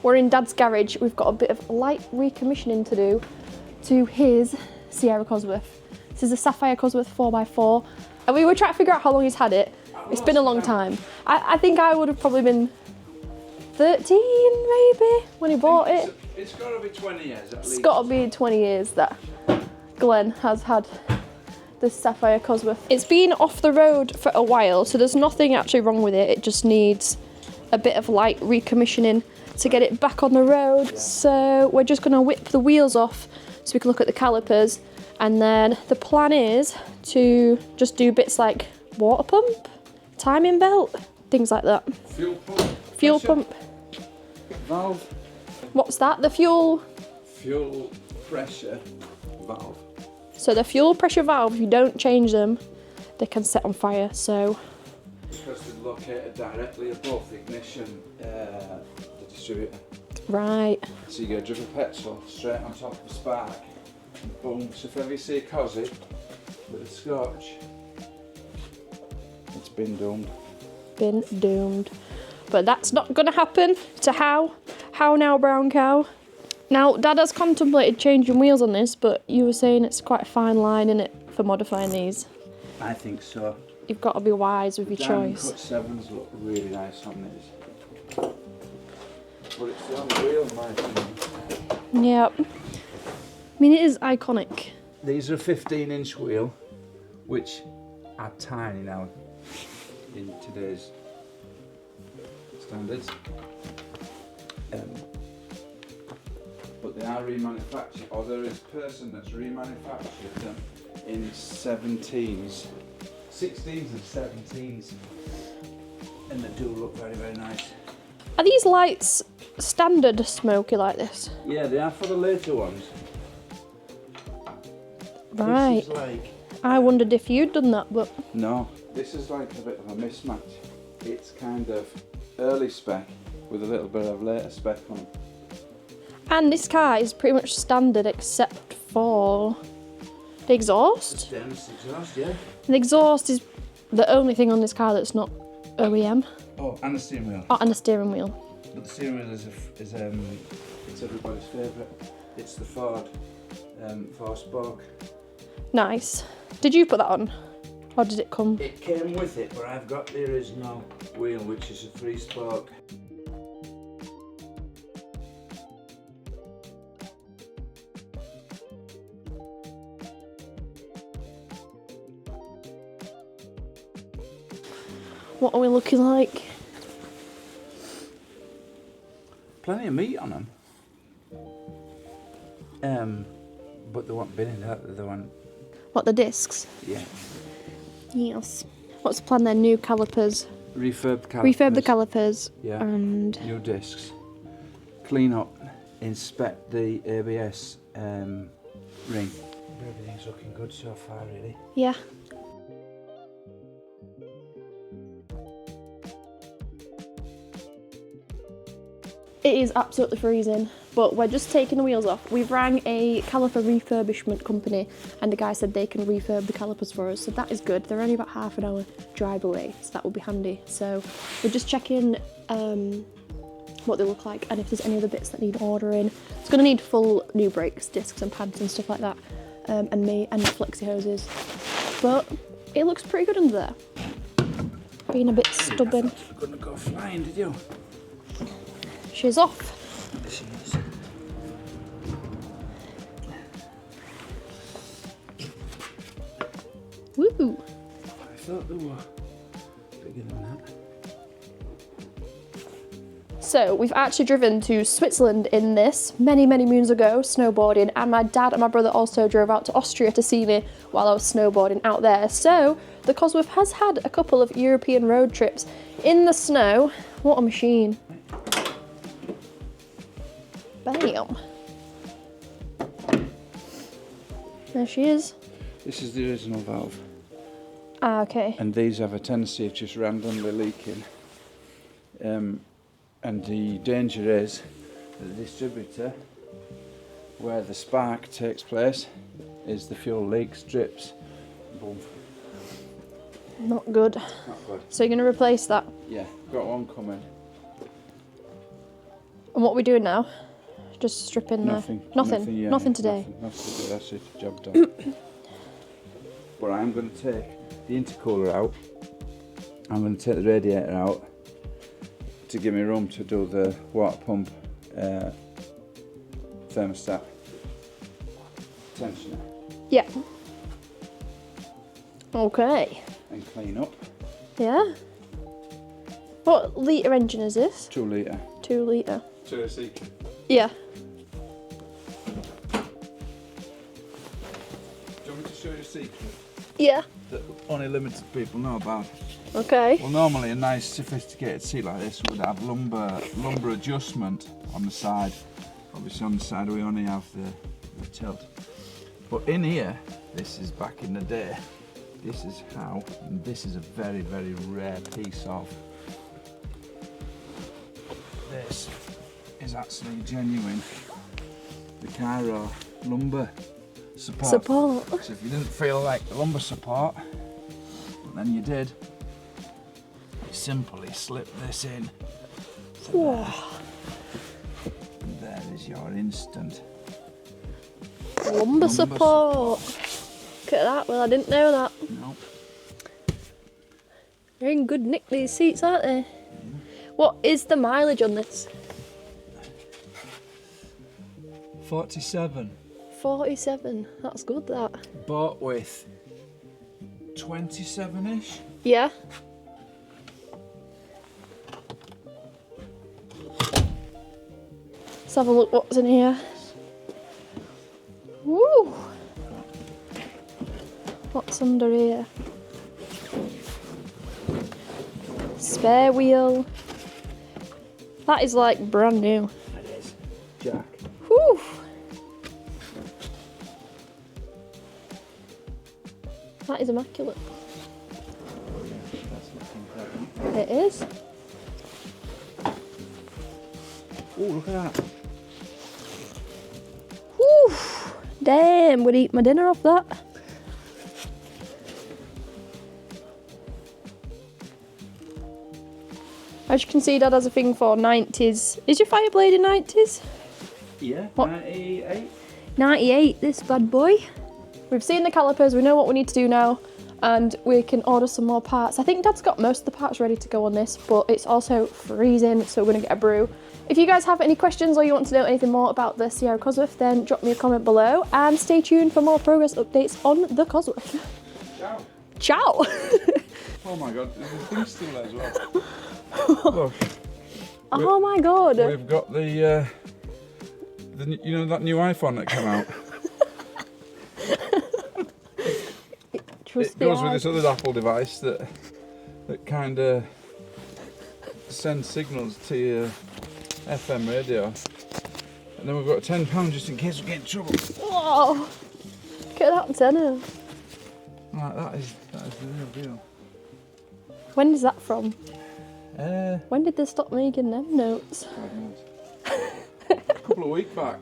we're in Dad's garage. We've got a bit of light recommissioning to do to his Sierra Cosworth. This is a Sapphire Cosworth 4x4. And we were trying to figure out how long he's had it. It's been a long time. I think I would have probably been 13 maybe when he bought it. It's got to be 20 years at least. It's got to be 20 years that Glenn has had this Sapphire Cosworth. It's been off the road for a while, so there's nothing actually wrong with it. It just needs a bit of light recommissioning to get it back on the road. Yeah. So we're just going to whip the wheels off so we can look at the calipers. And then the plan is to just do bits like water pump, timing belt, things like that. Fuel pump. Fuel pump. Valve. What's that? The fuel? Fuel pressure valve. So the fuel pressure valve, if you don't change them, they can set on fire, so. Because they're located directly above the ignition, the distributor. Right. So you get a drip of petrol straight on top of the spark. Boom. So if ever you see a cosy with a scotch, it's been doomed. Been doomed. But that's not going to happen to How now, brown cow? Now, Dad has contemplated changing wheels on this, but you were saying it's quite a fine line, in it, for modifying these. I think so. You've got to be wise with your choice. Cut 7s look really nice on these. But it's the only wheel in my opinion. Yep. I mean, it is iconic. These are a 15-inch wheel, which are tiny now in today's standards. But they are remanufactured, or there is a person that's remanufactured them in 17s, 16s and 17s, and they do look very, very nice. Are these lights standard smoky like this? Yeah, they are for the later ones. Right. This is like, I wondered if you'd done that, but... No, this is like a bit of a mismatch. It's kind of early spec with a little bit of later spec on it. And this car is pretty much standard except for the exhaust. Stainless exhaust, yeah. The exhaust is the only thing on this car that's not OEM. Oh, and the steering wheel. Oh, and the steering wheel. But the steering wheel is it's everybody's favourite. It's the Ford 4-spoke. Nice. Did you put that on? Or did it come? It came with it, but I've got the original wheel, which is a 3-spoke. What are we looking like? Plenty of meat on them. But they weren't binning that, they weren't. What, the discs? Yeah. Yes. What's the plan then? New calipers? Refurb the calipers. Refurb the calipers. Yeah. And new discs. Clean up. Inspect the ABS ring. Everything's looking good so far, really. yeah. It is absolutely freezing, but we're just taking the wheels off. We've rang a caliper refurbishment company and the guy said they can refurb the calipers for us, so that is good. They're only about half an hour drive away, so that will be handy. So we're just checking what they look like and if there's any other bits that need ordering. It's going to need full new brakes, discs and pads and stuff like that, and flexi hoses. But it looks pretty good under there. Being a bit stubborn. You couldn't go flying, did you? She's off. She is. Woo! I thought they were bigger than that. So we've actually driven to Switzerland in this many, many moons ago, snowboarding, and my dad and my brother also drove out to Austria to see me while I was snowboarding out there. So the Cosworth has had a couple of European road trips in the snow. What a machine. Bam. There she is. This is the original valve. Ah, okay. And these have a tendency of just randomly leaking. And the danger is that the distributor, where the spark takes place, is the fuel leaks, drips, boom. Not good. Not good. So you're going to replace that? Yeah, got one coming. And what are we doing now? Just stripping Nothing. Nothing. Nothing today. Nothing today. That's it. Job done. But I am going to take the intercooler out. I'm going to take the radiator out to give me room to do the water pump thermostat tensioner. Yeah. Okay. And clean up. Yeah. What litre engine is this? 2 litre. 2 litre. To a secret. Yeah. Do you want me to show you a secret Yeah. that only limited people know about? Okay. Well, normally a nice sophisticated seat like this would have lumbar adjustment on the side. Obviously on the side we only have the tilt. But in here, this is back in the day, this is how, and this is a very, very rare piece of, this is actually genuine, the Cairo lumbar support. So if you didn't feel like the lumbar support, then you did, you simply slip this in. So there is your instant Lumbar support. Look at that. Well, I didn't know that. Nope. They're in good nick, these seats, aren't they? What is the mileage on this? 47. 47. That's good, that. Bought with 27-ish. Yeah. Let's have a look what's in here. Woo! What's under here? Spare wheel. That is like brand new. That is. Jack. Whew! That is immaculate. It is. Oh, look at that. Whew! Damn, would eat my dinner off that. As you can see, Dad has a thing for 90s. Is your Fireblade in 90s? Yeah, What? 98. 98, this bad boy. We've seen the calipers, we know what we need to do now, and we can order some more parts. I think Dad's got most of the parts ready to go on this, but it's also freezing, so we're gonna get a brew. If you guys have any questions or you want to know anything more about the Sierra Cosworth, then drop me a comment below and stay tuned for more progress updates on the Cosworth. Ciao. Ciao! Oh my god, there's a thing still there as well. Look. Oh my god! We've got the you know that new iPhone that came out? Trust It goes with this other Apple device that kind of sends signals to your FM radio. And then we've got £10 just in case we get in trouble. Whoa! Look at that tenner. Right, that is the real deal. When is that from? A When did they stop making them notes? couple of weeks back.